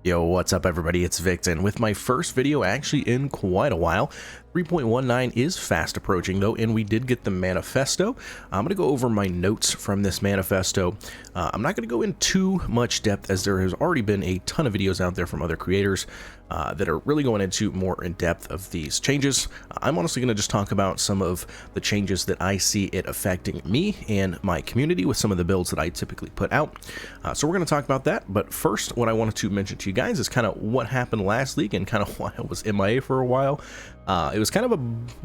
Yo, what's up everybody, it's Vikton with my first video actually in quite a while. 3.19 is fast approaching though, and we did get the Manifesto. I'm going to go over my notes from this Manifesto. I'm not going to go in too much depth as there has already been a ton of videos out there from other creators that are really going into more in depth of these changes. I'm honestly going to just talk about some of the changes that I see it affecting me and my community with some of the builds that I typically put out. So we're going to talk about that, but first what I wanted to mention to you guys is kind of what happened last league and kind of why I was MIA for a while. It was kind of a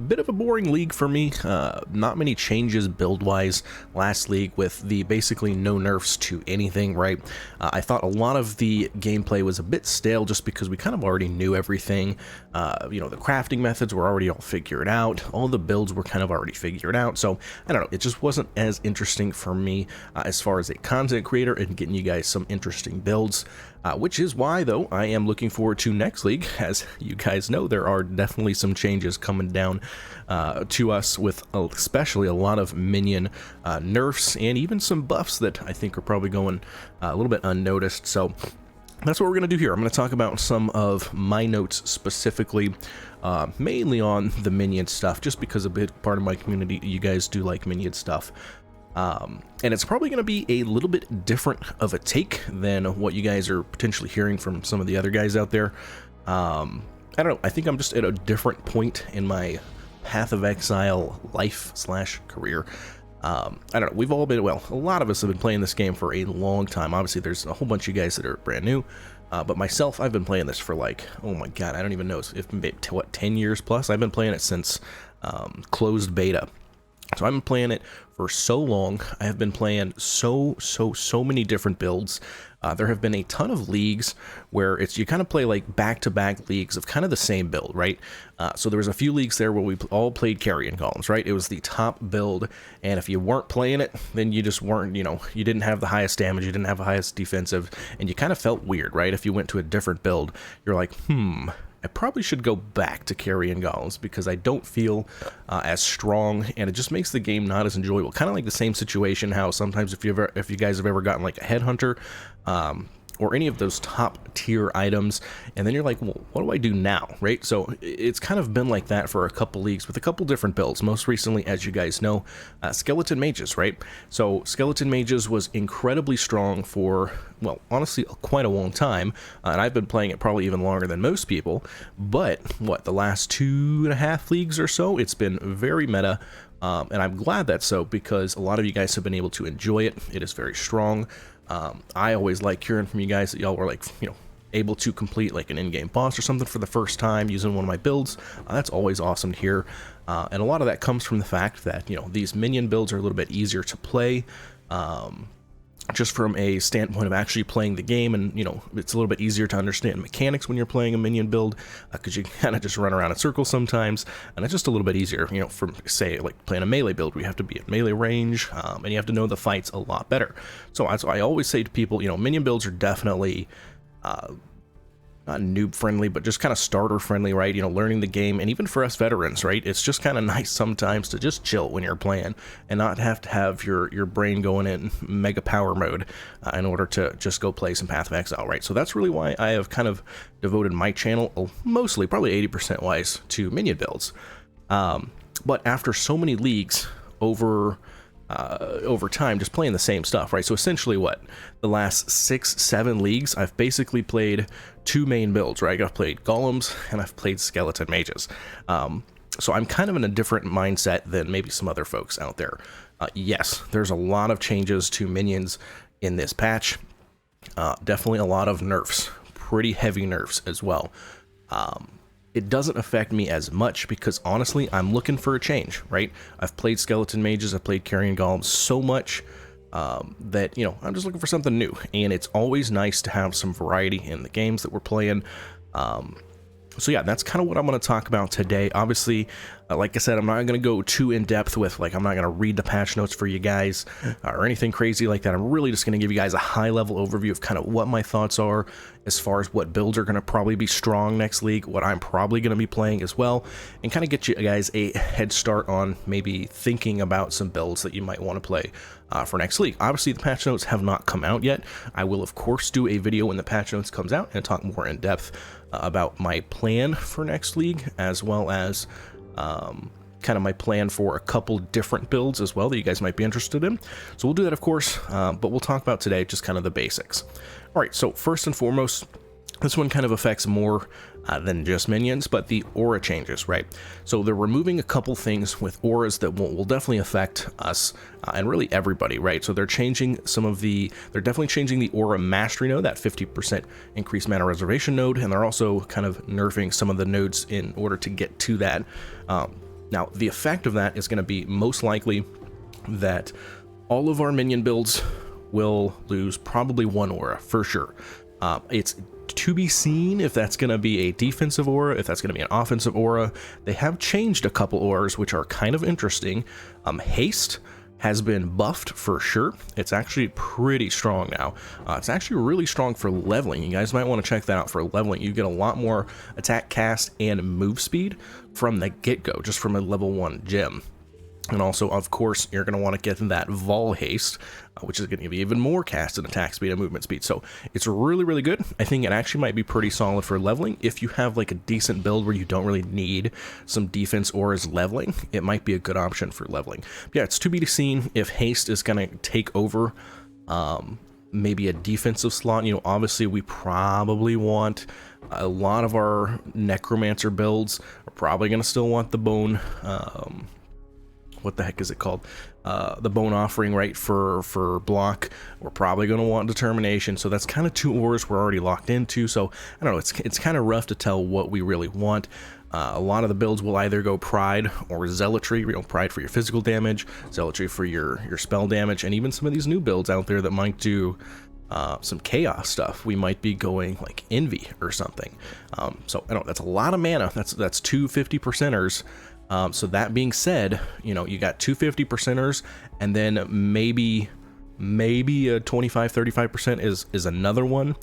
bit of a boring league for me. Not many changes build-wise last league with the basically no nerfs to anything, right? I thought a lot of the gameplay was a bit stale just because we kind of already knew everything. You know, the crafting methods were already all figured out. All the builds were kind of already figured out. So, I don't know, it just wasn't as interesting for me as far as a content creator and getting you guys some interesting builds. Which is why, though, I am looking forward to next league. As you guys know, there are definitely some changes coming down to us with especially a lot of minion nerfs and even some buffs that I think are probably going a little bit unnoticed. So that's what we're going to do here. I'm going to talk about some of my notes specifically, mainly on the minion stuff, just because a big part of my community, you guys do like minion stuff. And it's probably going to be a little bit different of a take than what you guys are potentially hearing from some of the other guys out there. I don't know, I think I'm just at a different point in my Path of Exile life / career. I don't know, we've all been, well, a lot of us have been playing this game for a long time. Obviously, there's a whole bunch of you guys that are brand new. But myself, I've been playing this for like, oh my god, I don't even know, if what, 10 years plus? I've been playing it since closed beta. So I've been playing it for so long. I have been playing so many different builds. There have been a ton of leagues where you kind of play like back-to-back leagues of kind of the same build, right? So there was a few leagues there where we all played carrion golems, right? It was the top build, and if you weren't playing it, then you just weren't, you know, you didn't have the highest damage, you didn't have the highest defensive, and you kind of felt weird, right? If you went to a different build, you're like, I probably should go back to carrion golems because I don't feel as strong, and it just makes the game not as enjoyable. Kind of like the same situation how sometimes if you guys have ever gotten like a headhunter or any of those top tier items, and then you're like, well, what do I do now, right? So it's kind of been like that for a couple leagues with a couple different builds. Most recently, as you guys know, skeleton mages, right? So skeleton mages was incredibly strong for, well, honestly, quite a long time, and I've been playing it probably even longer than most people, but what, the last 2.5 leagues or so, it's been very meta, and I'm glad that's so because a lot of you guys have been able to enjoy it. It is very strong. I always like hearing from you guys that y'all were like, you know, able to complete like an in-game boss or something for the first time using one of my builds. That's always awesome to hear, and a lot of that comes from the fact that, you know, these minion builds are a little bit easier to play, just from a standpoint of actually playing the game, and, you know, it's a little bit easier to understand mechanics when you're playing a minion build, because you kind of just run around in circles sometimes, and it's just a little bit easier, you know, from, say, like playing a melee build where you have to be at melee range, and you have to know the fights a lot better. So as I always say to people, you know, minion builds are definitely not noob friendly, but just kind of starter friendly, right? You know, learning the game, and even for us veterans, right? It's just kind of nice sometimes to just chill when you're playing and not have to have your brain going in mega power mode in order to just go play some Path of Exile, right? So that's really why I have kind of devoted my channel mostly, probably 80% wise, to minion builds. But after so many leagues over time, just playing the same stuff, right? So essentially what, the last 6-7 leagues, I've basically played 2 main builds, right? I've played golems and I've played skeleton mages. So I'm kind of in a different mindset than maybe some other folks out there. Yes, there's a lot of changes to minions in this patch. Definitely a lot of nerfs, pretty heavy nerfs as well. It doesn't affect me as much because honestly, I'm looking for a change, right? I've played skeleton mages, I've played carrion golems so much that, you know, I'm just looking for something new, and it's always nice to have some variety in the games that we're playing. So yeah, that's kind of what I'm going to talk about today. Obviously, Like I said, I'm not going to go too in depth with, like, I'm not going to read the patch notes for you guys or anything crazy like that. I'm really just going to give you guys a high level overview of kind of what my thoughts are as far as what builds are going to probably be strong next league, what I'm probably going to be playing as well, and kind of get you guys a head start on maybe thinking about some builds that you might want to play for next league. Obviously, the patch notes have not come out yet. I will, of course, do a video when the patch notes comes out and talk more in depth about my plan for next league, as well as kind of my plan for a couple different builds as well that you guys might be interested in. So we'll do that, of course, but we'll talk about today just kind of the basics. All right, so first and foremost, this one kind of affects more than just minions, but the aura changes, right? So they're removing a couple things with auras that will definitely affect us and really everybody, right? So they're changing they're definitely changing the aura mastery node, that 50% increased mana reservation node, and they're also kind of nerfing some of the nodes in order to get to that. Now, the effect of that is going to be most likely that all of our minion builds will lose probably one aura for sure. It's to be seen if that's going to be a defensive aura, if that's going to be an offensive aura. They have changed a couple auras, which are kind of interesting. Haste has been buffed for sure. It's actually pretty strong now. It's actually really strong for leveling. You guys might want to check that out for leveling. You get a lot more attack, cast, and move speed from the get-go, just from a level 1 gem. And also, of course, you're going to want to get that Vol Haste, which is going to give you even more cast and attack speed and movement speed. So it's really, really good. I think it actually might be pretty solid for leveling. If you have like a decent build where you don't really need some defense or is leveling, it might be a good option for leveling. But yeah, it's to be seen if Haste is going to take over maybe a defensive slot. You know, obviously we probably want a lot of our Necromancer builds are probably going to still want the bone, what the heck is it called? The bone offering, right? For block. We're probably going to want determination. So that's kind of two auras we're already locked into. So I don't know. It's kind of rough to tell what we really want. A lot of the builds will either go pride or zealotry. You know, pride for your physical damage, zealotry for your spell damage, and even some of these new builds out there that might do some chaos stuff. We might be going like envy or something. So I don't know. That's a lot of mana. That's two 50%ers. So that being said, you know, you got 250%ers, and then maybe a 25-35% is another one.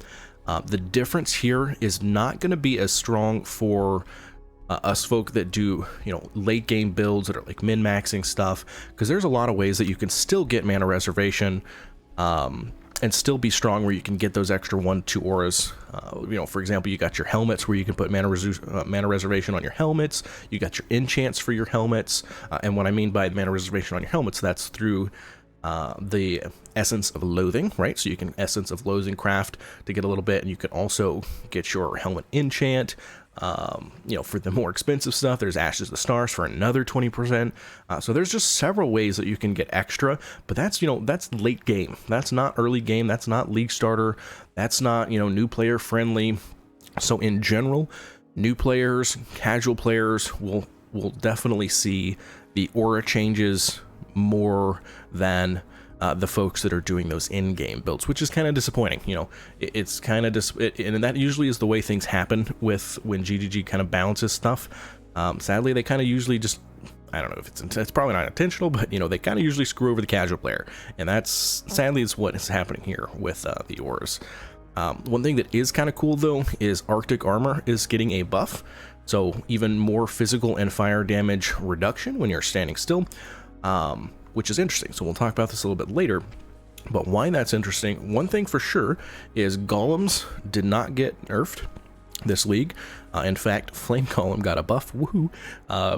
The difference here is not going to be as strong for us folk that do, you know, late game builds that are like min-maxing stuff, because there's a lot of ways that you can still get mana reservation and still be strong, where you can get those extra 1-2 auras. You know, for example, you got your helmets where you can put mana reservation on your helmets. You got your enchants for your helmets. And what I mean by mana reservation on your helmets, that's through the Essence of Loathing, right? So you can Essence of Loathing craft to get a little bit, and you can also get your helmet enchant. You know, for the more expensive stuff, there's Ashes of Stars for another 20%. So there's just several ways that you can get extra, but that's, you know, that's late game. That's not early game. That's not league starter. That's not, you know, new player friendly. So in general, new players, casual players will definitely see the aura changes more than the folks that are doing those in-game builds, which is kind of disappointing. You know, it's kind of and that usually is the way things happen with when GGG kind of balances stuff. Sadly, they kind of usually just, I don't know if it's probably not intentional, but you know, they kind of usually screw over the casual player, and that's sadly is what is happening here with the auras. One thing that is kind of cool though is Arctic armor is getting a buff, so even more physical and fire damage reduction when you're standing still. Which is interesting. So we'll talk about this a little bit later. But why that's interesting, one thing for sure is golems did not get nerfed this league. In fact, Flame Golem got a buff. Woohoo!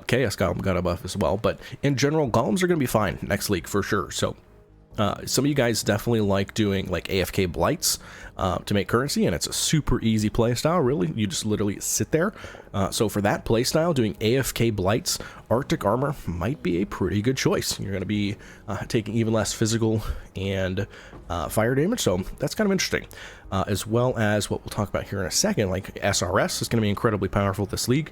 Chaos Golem got a buff as well. But in general, golems are going to be fine next league for sure. So some of you guys definitely like doing like AFK blights to make currency, and it's a super easy playstyle. Really, you just literally sit there. So for that playstyle, doing AFK blights, Arctic armor might be a pretty good choice. You're going to be taking even less physical and fire damage, so that's kind of interesting. As well as what we'll talk about here in a second, like SRS is going to be incredibly powerful this league.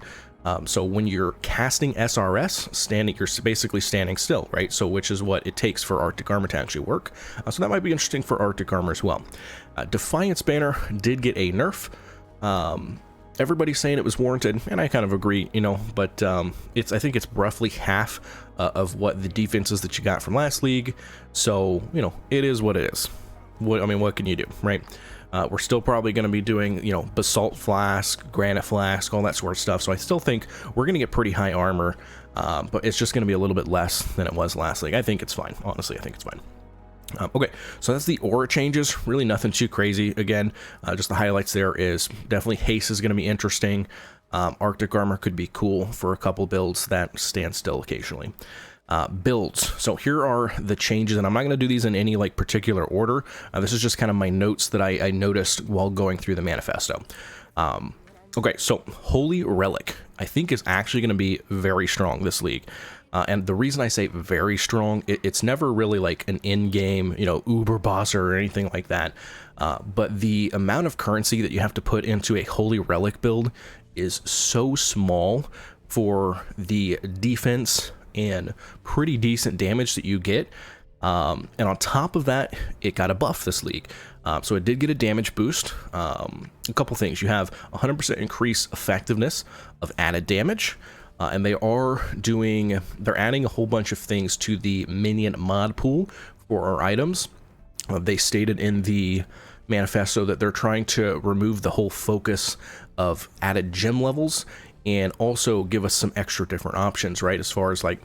So when you're casting SRS, you're basically standing still, right? So which is what it takes for Arctic armor to actually work. So that might be interesting for Arctic armor as well. Defiance banner did get a nerf. everybody's saying it was warranted, and I kind of agree, you know, but I think it's roughly half of what the defenses that you got from last league. So, you know, it is what it is. What can you do, right? We're still probably going to be doing, you know, basalt flask, granite flask, all that sort of stuff. So I still think we're going to get pretty high armor, but it's just going to be a little bit less than it was last league. I think it's fine. Honestly, I think it's fine. Okay, so that's the aura changes. Really nothing too crazy. Again, just the highlights there is definitely haste is going to be interesting. Arctic armor could be cool for a couple builds that stand still occasionally. Builds. So here are the changes, and I'm not going to do these in any like particular order. This is just kind of my notes that I noticed while going through the manifesto. Okay, so Holy Relic, I think is actually going to be very strong this league. And the reason I say very strong, it's never really like an in-game, you know, uber boss or anything like that. But the amount of currency that you have to put into a Holy Relic build is so small for the defense and pretty decent damage that you get. And on top of that, it got a buff this league. So it did get a damage boost. A couple things. You have 100% increase effectiveness of added damage. And they're adding a whole bunch of things to the minion mod pool for our items. They stated in the manifesto that they're trying to remove the whole focus of added gem levels and also give us some extra different options, right? As far as like,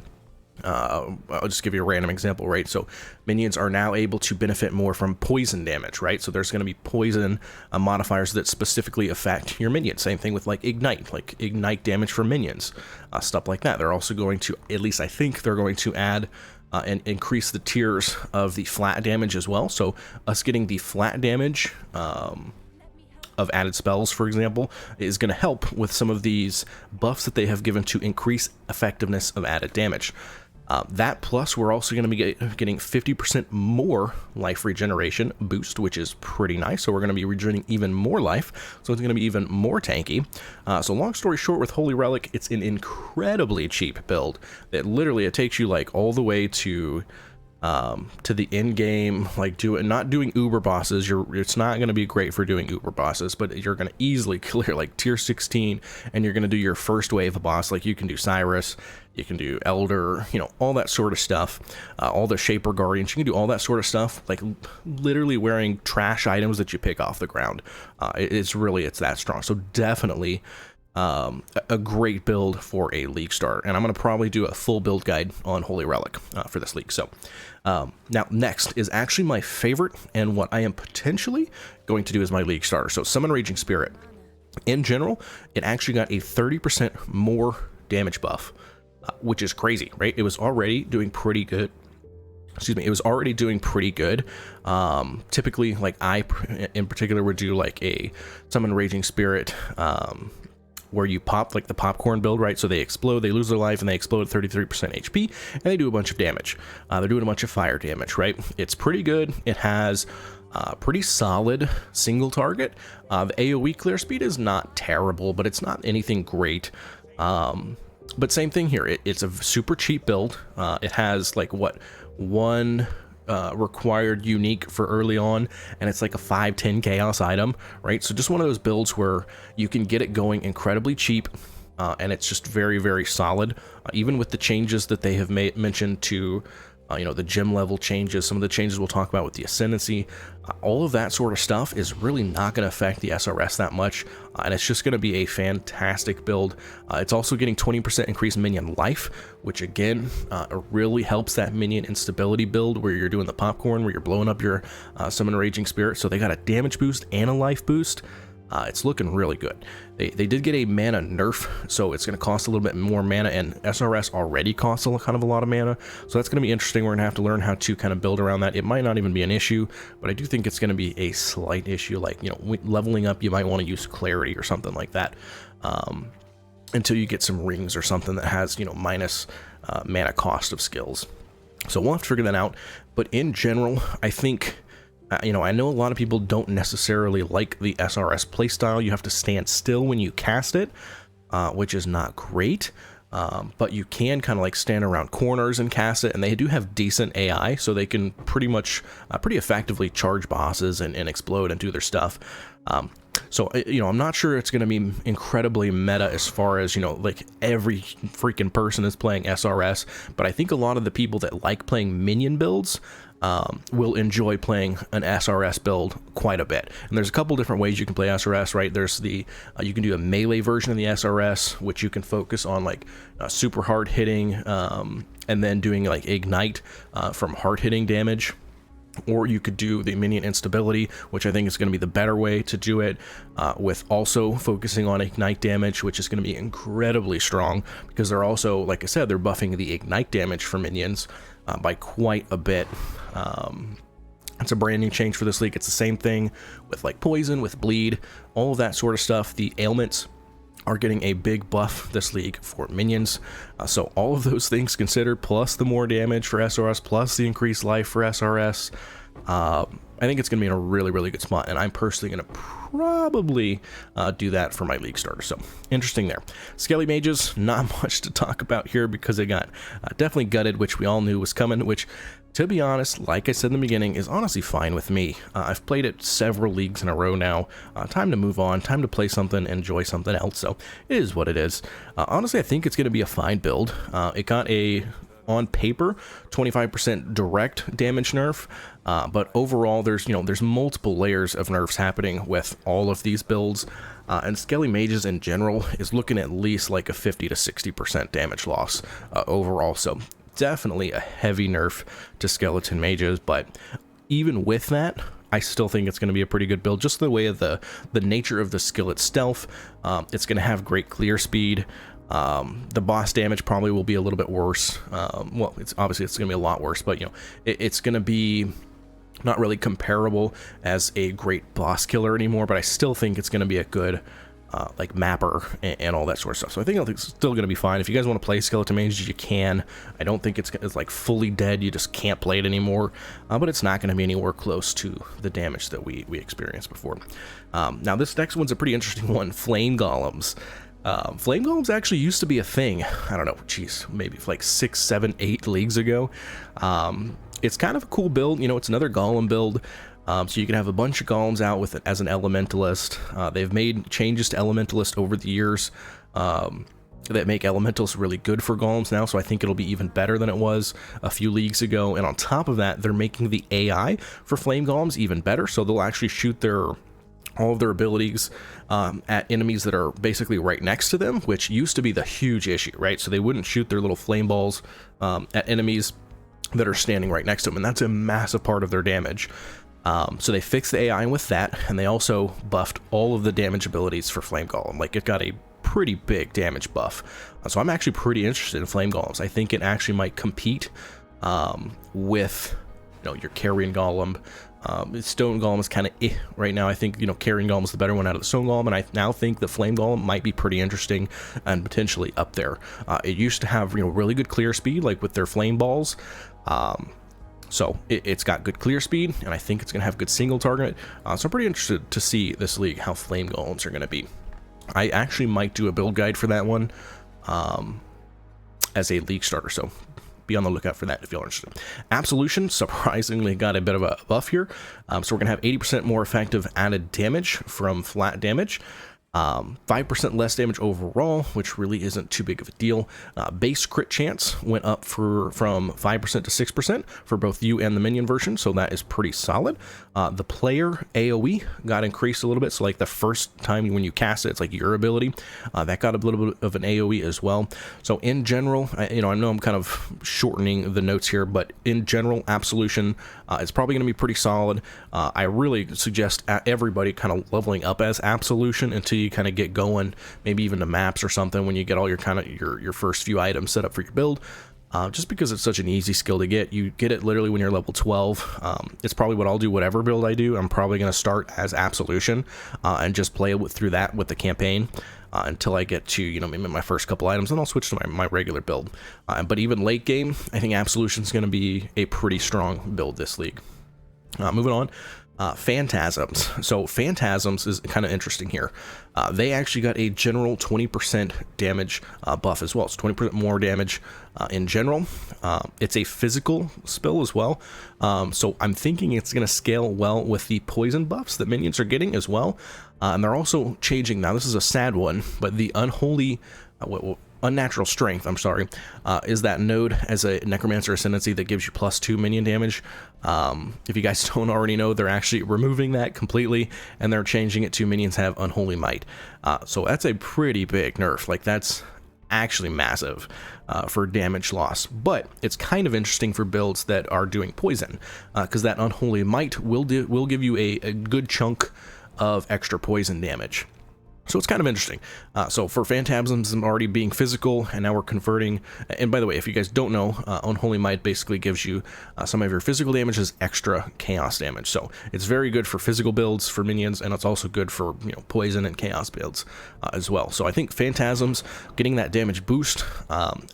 I'll just give you a random example, right? So minions are now able to benefit more from poison damage, right? So there's going to be poison modifiers that specifically affect your minions. Same thing with like ignite damage for minions, stuff like that. They're also going to, at least I think they're going to add and increase the tiers of the flat damage as well. So us getting the flat damage of added spells, for example, is going to help with some of these buffs that they have given to increase effectiveness of added damage. That plus we're also going to be getting 50% more life regeneration boost, which is pretty nice. So we're going to be regenerating even more life. So it's going to be even more tanky. So long story short, with Holy Relic, it's an incredibly cheap build that literally it takes you like all the way to the end game, like not doing uber bosses. It's not going to be great for doing uber bosses, but you're going to easily clear like tier 16, and you're going to do your first wave of boss. Like you can do Cyrus, you can do Elder, you know, all that sort of stuff. All the Shaper Guardians, you can do all that sort of stuff. Like literally wearing trash items that you pick off the ground. It's that strong. So definitely a great build for a league start, and I'm going to probably do a full build guide on Holy Relic for this league. So now next is actually my favorite, and what I am potentially going to do as my league starter. So Summon Raging Spirit. In general, it actually got a 30% more damage buff, which is crazy, right? It was already doing pretty good. Excuse me, it was already doing pretty good. Typically, like I in particular would do like a Summon Raging Spirit where you pop like the popcorn build, right? So they explode, they lose their life, and they explode at 33% HP, and they do a bunch of damage. They're doing a bunch of fire damage, right? It's pretty good. It has pretty solid single target. The AoE clear speed is not terrible, but it's not anything great. But same thing here. It's a super cheap build. It has like one required unique for early on, and it's like a 5-10 chaos item, right? So just one of those builds where you can get it going incredibly cheap, and it's just very, very solid. Even with the changes that they have mentioned to you know, the gem level changes, some of the changes we'll talk about with the ascendancy, all of that sort of stuff is really not going to affect the SRS that much, and it's just going to be a fantastic build. It's also getting 20% increased minion life, which again really helps that minion instability build where you're doing the popcorn, where you're blowing up your Summon Raging Spirit. So they got a damage boost and a life boost. It's looking really good. They did get a mana nerf, so it's going to cost a little bit more mana, and SRS already costs a lot of mana, so that's going to be interesting. We're going to have to learn how to kind of build around that. It might not even be an issue, but I do think it's going to be a slight issue. Like, you know, leveling up, you might want to use Clarity or something like that until you get some rings or something that has, you know, minus mana cost of skills. So we'll have to figure that out, but in general, I think... you know, I know a lot of people don't necessarily like the SRS playstyle. You have to stand still when you cast it, which is not great. But you can kind of like stand around corners and cast it, and they do have decent AI, so they can pretty effectively charge bosses and explode and do their stuff. So, you know, I'm not sure it's going to be incredibly meta as far as, you know, like every freaking person is playing SRS, but I think a lot of the people that like playing minion builds will enjoy playing an SRS build quite a bit. And there's a couple different ways you can play SRS, right? There's the, you can do a melee version of the SRS, which you can focus on like super hard hitting, and then doing like ignite from hard hitting damage. Or you could do the minion instability, which I think is going to be the better way to do it, with also focusing on ignite damage, which is going to be incredibly strong because they're also, like I said, they're buffing the ignite damage for minions by quite a bit. It's a brand new change for this league. It's the same thing with like poison, with bleed, all of that sort of stuff. The ailments are getting a big buff this league for minions, so all of those things considered, plus the more damage for SRS, plus the increased life for SRS, I think it's going to be in a really, really good spot, and I'm personally going to probably do that for my league starter. So interesting there. Skelly mages, not much to talk about here because they got definitely gutted, which we all knew was coming, which, to be honest, like I said in the beginning, is honestly fine with me. I've played it several leagues in a row now. Time to move on, time to play something, enjoy something else. So it is what it is. Honestly, I think it's going to be a fine build. It got a, on paper, 25% direct damage nerf, but overall there's, you know, there's multiple layers of nerfs happening with all of these builds, and Skelly mages in general is looking at least like a 50 to 60% damage loss overall. So definitely a heavy nerf to skeleton mages, but even with that, I still think it's going to be a pretty good build, just the way of the nature of the skill itself. It's going to have great clear speed. The boss damage probably will be a little bit worse. Well, it's obviously it's going to be a lot worse, but you know, it's going to be not really comparable as a great boss killer anymore, but I still think it's going to be a good like mapper and all that sort of stuff. So I think it's still going to be fine. If you guys want to play skeleton mages, you can. I don't think it's like fully dead. You just can't play it anymore, but it's not going to be anywhere close to the damage that we experienced before. Now this next one's a pretty interesting one, flame golems. Flame golems actually used to be a thing. I don't know, geez, maybe like 6, 7, 8 leagues ago. It's kind of a cool build. You know, it's another golem build. So you can have a bunch of golems out with it as an elementalist. They've made changes to elementalist over the years that make elementals really good for golems now, so I think it'll be even better than it was a few leagues ago. And on top of that, they're making the AI for flame golems even better, so they'll actually shoot all of their abilities at enemies that are basically right next to them, which used to be the huge issue, right? So they wouldn't shoot their little flame balls at enemies that are standing right next to them, and that's a massive part of their damage. So they fixed the AI with that, and they also buffed all of the damage abilities for Flame Golem. Like, it got a pretty big damage buff. So I'm actually pretty interested in Flame Golems. I think it actually might compete with, you know, your Carrion Golem. Stone Golem is kind of right now. I think, you know, Carrion Golem is the better one out of the Stone Golem, and I now think the Flame Golem might be pretty interesting and potentially up there. It used to have, you know, really good clear speed, like with their flame balls. So it's got good clear speed, and I think it's going to have good single target. So I'm pretty interested to see this league, how Flame Golems are going to be. I actually might do a build guide for that one as a league starter, so be on the lookout for that if you're interested. Absolution surprisingly got a bit of a buff here. So we're going to have 80% more effective added damage from flat damage. 5% less damage overall, which really isn't too big of a deal. Base crit chance went up from 5% to 6% for both you and the minion version, so that is pretty solid. The player AoE got increased a little bit, so like the first time when you cast it, it's like your ability, that got a little bit of an AoE as well. So in general, I know I'm kind of shortening the notes here, but in general, Absolution is probably going to be pretty solid. I really suggest everybody kind of leveling up as Absolution until you kind of get going, maybe even the maps or something, when you get all your kind of your first few items set up for your build, just because it's such an easy skill to get. You get it literally when you're level 12. It's probably what I'll do, whatever build I do. I'm probably going to start as Absolution and just play through that with the campaign until I get to, you know, maybe my first couple items, and I'll switch to my regular build. But even late game, I think Absolution is going to be a pretty strong build this league. Moving on. Phantasms. So Phantasms is kind of interesting here. They actually got a general 20% damage buff as well. It's 20% more damage in general. It's a physical spell as well. So I'm thinking it's going to scale well with the poison buffs that minions are getting as well. And they're also changing now. This is a sad one, but the unholy... unnatural strength, I'm sorry, is that node as a necromancer ascendancy that gives you +2 minion damage. If you guys don't already know, they're actually removing that completely, and they're changing it to minions have unholy might. So that's a pretty big nerf. Like, that's actually massive for damage loss, but it's kind of interesting for builds that are doing poison, because that unholy might will give you a good chunk of extra poison damage. So it's kind of interesting. So for Phantasms already being physical, and now we're converting, and by the way, if you guys don't know, Unholy Might basically gives you some of your physical damage as extra chaos damage. So it's very good for physical builds for minions, and it's also good for, you know, poison and chaos builds as well. So I think Phantasms getting that damage boost,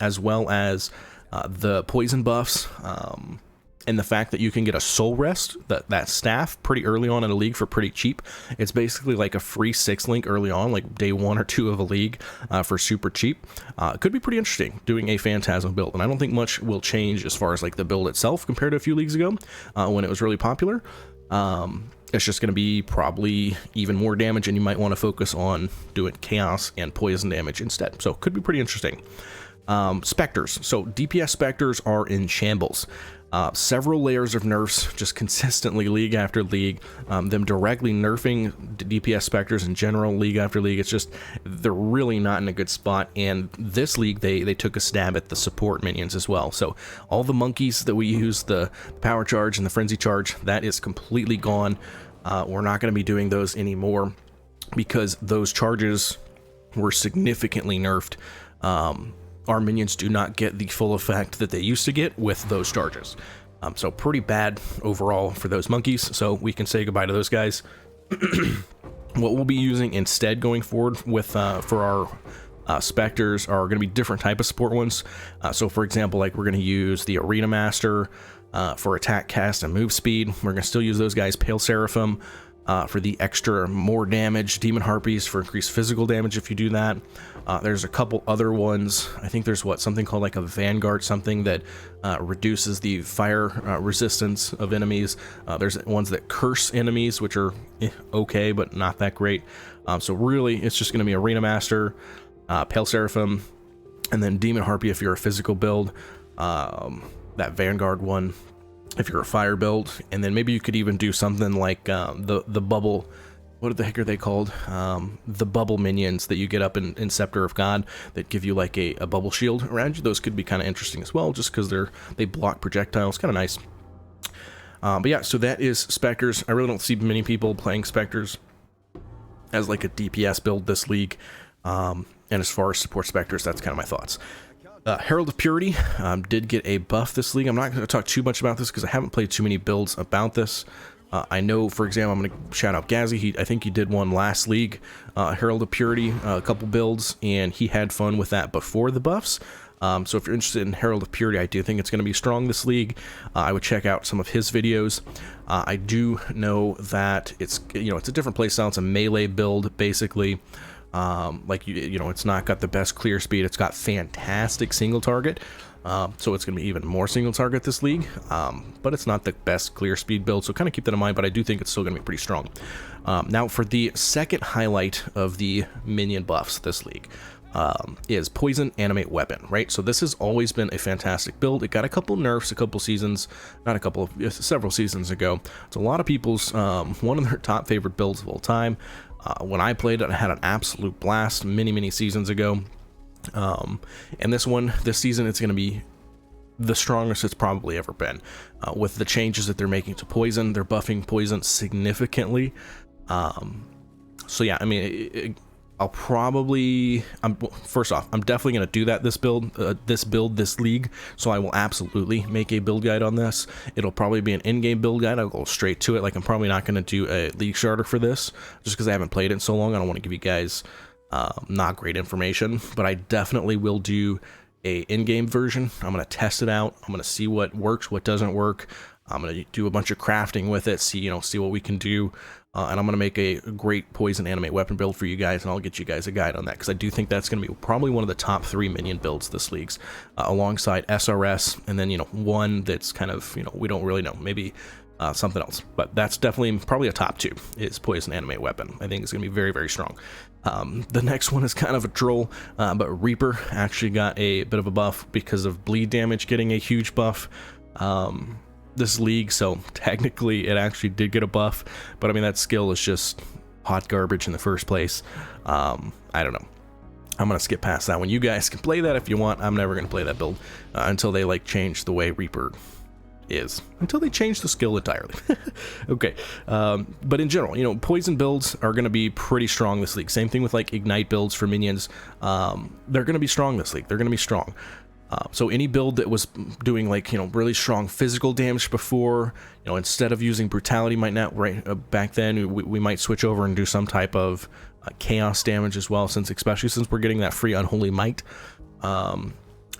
as well as the poison buffs, and the fact that you can get a soul rest, that staff, pretty early on in a league for pretty cheap. It's basically like a free 6-link early on, like day 1 or 2 of a league, for super cheap. Could be pretty interesting doing a Phantasm build, and I don't think much will change as far as like the build itself compared to a few leagues ago when it was really popular. It's just going to be probably even more damage, and you might want to focus on doing chaos and poison damage instead. So could be pretty interesting. Specters. So DPS Specters are in shambles. Several layers of nerfs just consistently league after league, them directly nerfing DPS Specters in general league after league. It's just, they're really not in a good spot, and this league they took a stab at the support minions as well. So all the monkeys that we use, the power charge and the frenzy charge, that is completely gone. We're not going to be doing those anymore because those charges were significantly nerfed. Our minions do not get the full effect that they used to get with those charges. So pretty bad overall for those monkeys, so we can say goodbye to those guys. What we'll be using instead going forward with for our Specters are going to be different type of support ones. So for example, like we're going to use the Arena Master for attack, cast, and move speed. We're going to still use those guys. Pale Seraphim for the extra more damage, Demon Harpies for increased physical damage if you do that. There's a couple other ones. I think there's something called like a Vanguard, something that reduces the fire resistance of enemies. There's ones that curse enemies, which are okay, but not that great. So really, it's just going to be Arena Master, Pale Seraphim, and then Demon Harpy if you're a physical build. That Vanguard one if you're a fire build, and then maybe you could even do something like the bubble, what the heck are they called? The bubble minions that you get up in Scepter of God that give you like a bubble shield around you. Those could be kind of interesting as well, just because they block projectiles. Kind of nice. But yeah, so that is Specters. I really don't see many people playing Specters as like a DPS build this league. And as far as support Specters, that's kind of my thoughts. Herald of Purity did get a buff this league. I'm not going to talk too much about this because I haven't played too many builds about this. I know, for example, I'm going to shout out Gazzy. I think he did one last league, Herald of Purity, a couple builds, and he had fun with that before the buffs. So if you're interested in Herald of Purity, I do think it's going to be strong this league. I would check out some of his videos. I do know that it's a different playstyle. It's a melee build, basically. Like it's not got the best clear speed. It's got fantastic single target, so it's going to be even more single target this league, but it's not the best clear speed build, so kind of keep that in mind, but I do think it's still going to be pretty strong. Now for the second highlight of the minion buffs this league is Poison Animate Weapon, right? So this has always been a fantastic build. It got a couple nerfs several seasons ago. It's a lot of people's one of their top favorite builds of all time. When I played it, I had an absolute blast many seasons ago. And this season, it's going to be the strongest it's probably ever been. With the changes that they're making to Poison, they're buffing Poison significantly. So yeah, I mean, first off, I'm definitely going to do that this league, so I will absolutely make a build guide on this. It'll probably be an in-game build guide. I'll go straight to it. Like, I'm probably not going to do a league starter for this, just because I haven't played it in so long. I don't want to give you guys not great information, but I definitely will do a in-game version. I'm going to test it out. I'm going to see what works, what doesn't work. I'm going to do a bunch of crafting with it, see what we can do. And I'm going to make a great poison animate weapon build for you guys, and I'll get you guys a guide on that, because I do think that's going to be probably one of the top 3 minion builds this league's, alongside SRS, and then, one that's kind of, we don't really know, maybe something else. But that's definitely probably a top 2 is poison animate weapon. I think it's going to be very, very strong. The next one is kind of a troll, but Reaper actually got a bit of a buff because of bleed damage getting a huge buff. This league, so technically it actually did get a buff, but I mean, that skill is just hot garbage in the first place. I don't know, I'm gonna skip past that one. You guys can play that if you want. I'm never gonna play that build until they like change the way Reaper is, until they change the skill entirely. Okay, but in general, poison builds are gonna be pretty strong this league. Same thing with like ignite builds for minions. They're gonna be strong this league. They're gonna be strong. So any build that was doing like, really strong physical damage before, instead of using brutality might not, back then we might switch over and do some type of chaos damage as well, especially since we're getting that free unholy might,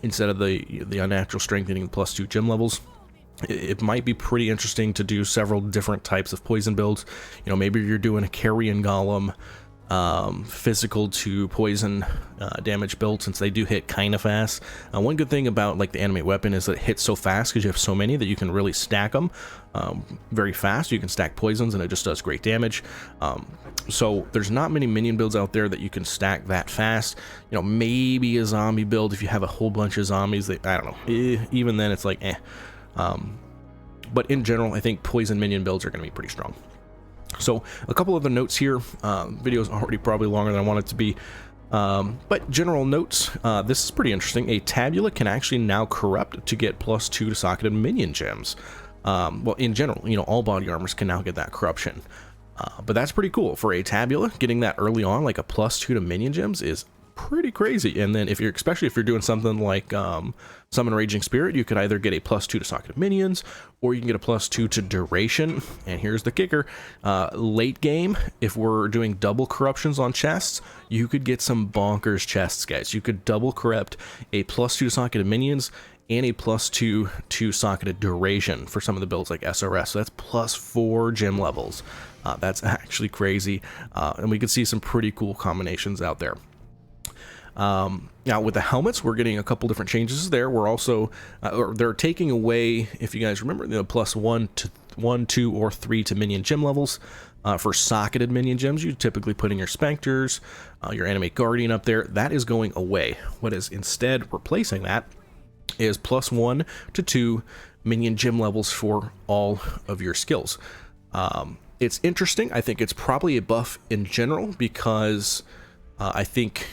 instead of the unnatural strengthening +2 gem levels. It might be pretty interesting to do several different types of poison builds. Maybe you're doing a carrion golem, physical to poison damage build, since they do hit kind of fast. One good thing about like the animate weapon is that it hits so fast because you have so many that you can really stack them very fast. You can stack poisons and it just does great damage. So there's not many minion builds out there that you can stack that fast. Maybe a zombie build if you have a whole bunch of zombies. I don't know, even then it's like but in general I think poison minion builds are going to be pretty strong. So a couple other notes here. Video's already probably longer than I want it to be, but general notes. This is pretty interesting. A tabula can actually now corrupt to get +2 to socketed minion gems. Well, in general, all body armors can now get that corruption, but that's pretty cool. For a tabula, getting that early on, like a +2 to minion gems, is pretty crazy. And then especially if you're doing something like Summon Raging Spirit, you could either get a +2 to socketed minions, or you can get a +2 to duration. And here's the kicker: late game, if we're doing double corruptions on chests, you could get some bonkers chests, guys. You could double corrupt a +2 to socketed minions and a +2 to socketed duration for some of the builds like SRS. So that's +4 gem levels. That's actually crazy, and we could see some pretty cool combinations out there. Now with the helmets, we're getting a couple different changes there. We're also, they're taking away, if you guys remember, the +1 to 1, 2, or 3 to minion gem levels. For socketed minion gems, you typically put in your Specters, your animate guardian up there. That is going away. What is instead replacing that is +1 to 2 minion gem levels for all of your skills. It's interesting. I think it's probably a buff in general, because I think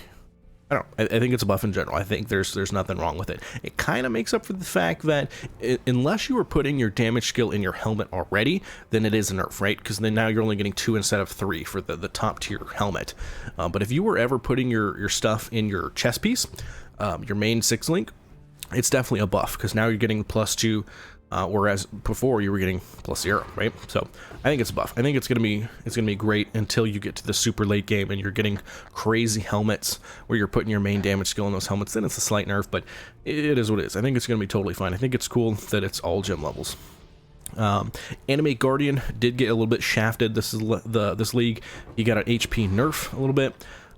it's a buff in general. I think there's nothing wrong with it. It kind of makes up for the fact that unless you were putting your damage skill in your helmet already, then it is a nerf, right? Because then now you're only getting 2 instead of 3 for the top tier helmet. But if you were ever putting your stuff in your chest piece, your main 6 link, it's definitely a buff, because now you're getting +2, whereas before you were getting +0, right? So I think it's a buff. I think it's gonna be great until you get to the super late game and you're getting crazy helmets where you're putting your main damage skill in those helmets. Then it's a slight nerf, but it is what it is. I think it's gonna be totally fine. I think it's cool that it's all gem levels. Animate Guardian did get a little bit shafted. This is this league. He got an HP nerf a little bit.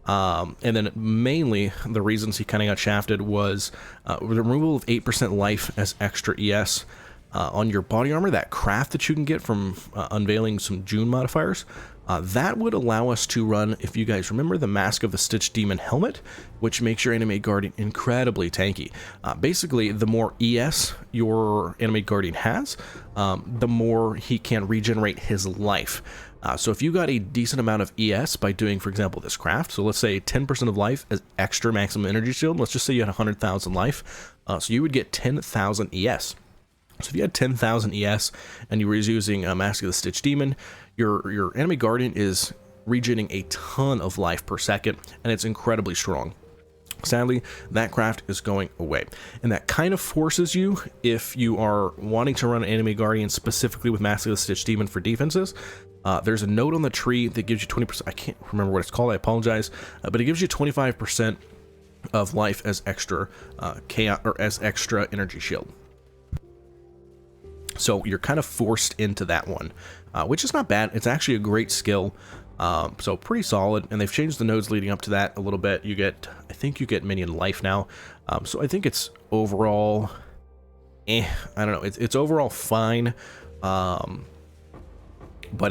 And then mainly the reasons he kind of got shafted was the removal of 8% life as extra ES on your body armor. That craft that you can get from unveiling some June modifiers, that would allow us to run, if you guys remember, the Mask of the Stitch Demon helmet, which makes your Animate Guardian incredibly tanky. Basically, the more ES your Animate Guardian has, the more he can regenerate his life. So if you got a decent amount of ES by doing, for example, this craft, so let's say 10% of life as extra maximum energy shield, let's just say you had 100,000 life, so you would get 10,000 ES. So if you had 10,000 ES and you were using Mask of the Stitch Demon, your Animate Guardian is regenerating a ton of life per second, and it's incredibly strong. Sadly, that craft is going away, and that kind of forces you, if you are wanting to run an Animate Guardian specifically with Mask of the Stitch Demon for defenses, there's a note on the tree that gives you 20%. I can't remember what it's called, I apologize, but it gives you 25% of life as extra chaos, or as extra energy shield. So you're kind of forced into that one, which is not bad. It's actually a great skill. So pretty solid, and they've changed the nodes leading up to that a little bit. You get, I think you get minion life now. So I think it's overall, I don't know. It's overall fine. But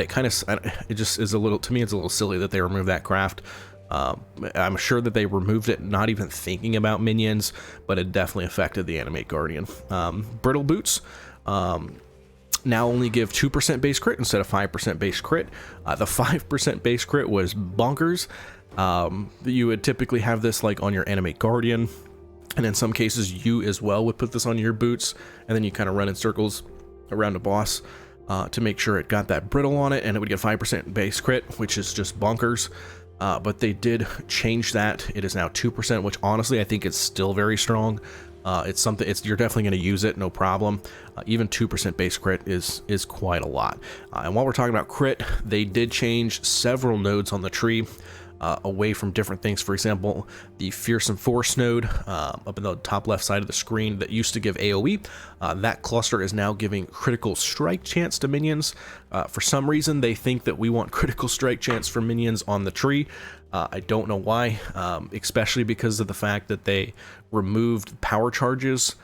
it kind of, it just is a little, to me, it's a little silly that they removed that craft. I'm sure that they removed it not even thinking about minions, but it definitely affected the animate guardian. Brittle boots now only give 2% base crit instead of 5% base crit. The 5% base crit was bonkers. You would typically have this like on your animate guardian, and in some cases you as well would put this on your boots, and then you kind of run in circles around a boss to make sure it got that brittle on it, and it would get 5% base crit, which is just bonkers. But they did change that. It is now 2%, which honestly I think is still very strong. It's something, you're definitely going to use it, no problem. Even 2% base crit is quite a lot. And while we're talking about crit, they did change several nodes on the tree away from different things. For example, the Fearsome Force node up in the top left side of the screen that used to give AoE, that cluster is now giving critical strike chance to minions. For some reason, they think that we want critical strike chance for minions on the tree. I don't know why, especially because of the fact that they removed power charges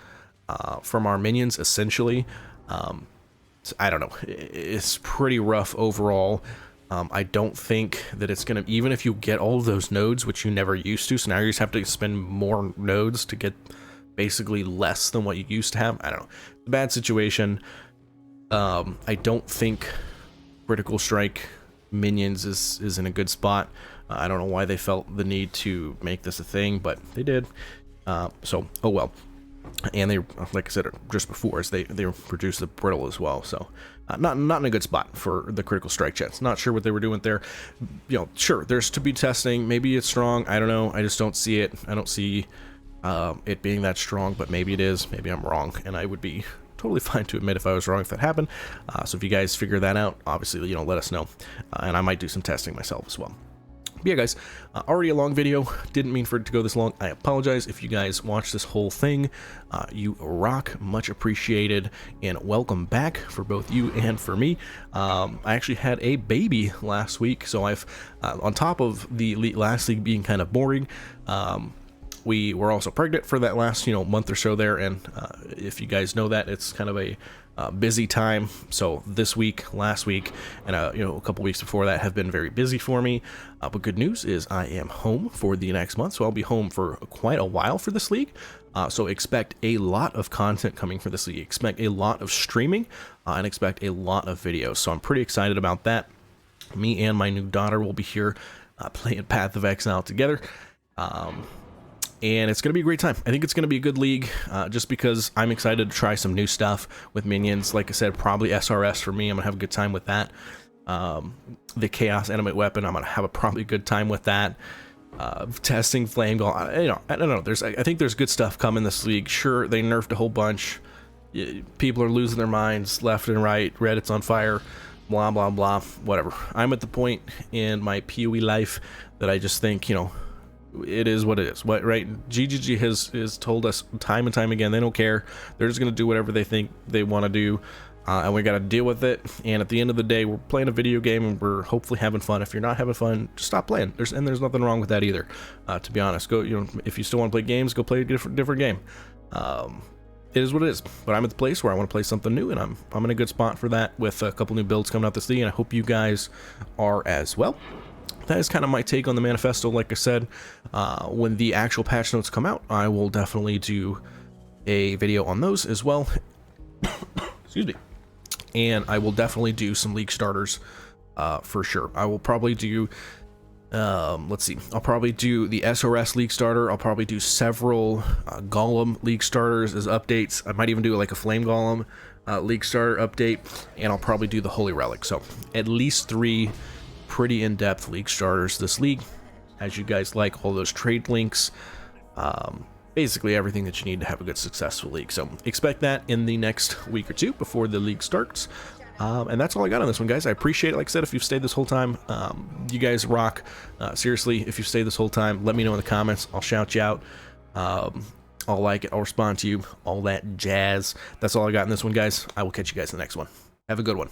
from our minions, essentially. So I don't know. It's pretty rough overall. I don't think that it's going to, even if you get all of those nodes, which you never used to, so now you just have to spend more nodes to get basically less than what you used to have. I don't know. Bad situation. I don't think critical strike minions is in a good spot. I don't know why they felt the need to make this a thing, but they did. So, oh well. And they, like I said just before, they produced the brittle as well. So, not in a good spot for the critical strike chance. Not sure what they were doing there. You know, sure, there's to be testing. Maybe it's strong. I don't know. I just don't see it. I don't see it being that strong, but maybe it is. Maybe I'm wrong, and I would be totally fine to admit if I was wrong if that happened. So if you guys figure that out, obviously, you know, let us know, and I might do some testing myself as well. But yeah, guys, already a long video. Didn't mean for it to go this long. I apologize if you guys watched this whole thing. You rock, much appreciated, and welcome back for both you and for me. I actually had a baby last week, so I've, on top of the last league being kind of boring, we were also pregnant for that last, month or so there, and if you guys know that, it's kind of a busy time. So this week, last week, and a couple weeks before that have been very busy for me. But good news is I am home for the next month, so I'll be home for quite a while for this league. So expect a lot of content coming for this league. Expect a lot of streaming, and expect a lot of videos. So I'm pretty excited about that. Me and my new daughter will be here playing Path of Exile together. And it's going to be a great time. I think it's going to be a good league, just because I'm excited to try some new stuff with minions. Like I said, probably SRS for me. I'm going to have a good time with that. The Chaos Animate Weapon, I'm going to have a probably good time with that. Testing Flame Golem, I don't know. I think there's good stuff coming this league. Sure, they nerfed a whole bunch. People are losing their minds left and right. Reddit's on fire. Blah, blah, blah. Whatever. I'm at the point in my PoE life that I just think, it is what it is. Right? GGG has told us time and time again they don't care. They're just going to do whatever they think they want to do, and we got to deal with it. And at the end of the day, we're playing a video game and we're hopefully having fun. If you're not having fun, just stop playing. There's nothing wrong with that either. To be honest, go. If you still want to play games, go play a different game. It is what it is. But I'm at the place where I want to play something new, and I'm in a good spot for that with a couple new builds coming out this league, and I hope you guys are as well. That is kind of my take on the manifesto. Like I said, when the actual patch notes come out, I will definitely do a video on those as well. Excuse me. And I will definitely do some league starters for sure. I will probably do, let's see, I'll probably do the SRS league starter. I'll probably do several golem league starters as updates. I might even do like a flame golem league starter update, and I'll probably do the holy relic. So at least 3 pretty in-depth league starters this league, as you guys like, all those trade links, basically everything that you need to have a good successful league. So expect that in the next week or two before the league starts. And that's all I got on this one, guys. I appreciate it. Like I said, if you've stayed this whole time, you guys rock. Seriously, if you've stayed this whole time, let me know in the comments. I'll shout you out. I'll like it, I'll respond to you, all that jazz. That's all I got in this one, guys. I will catch you guys in the next one. Have a good one.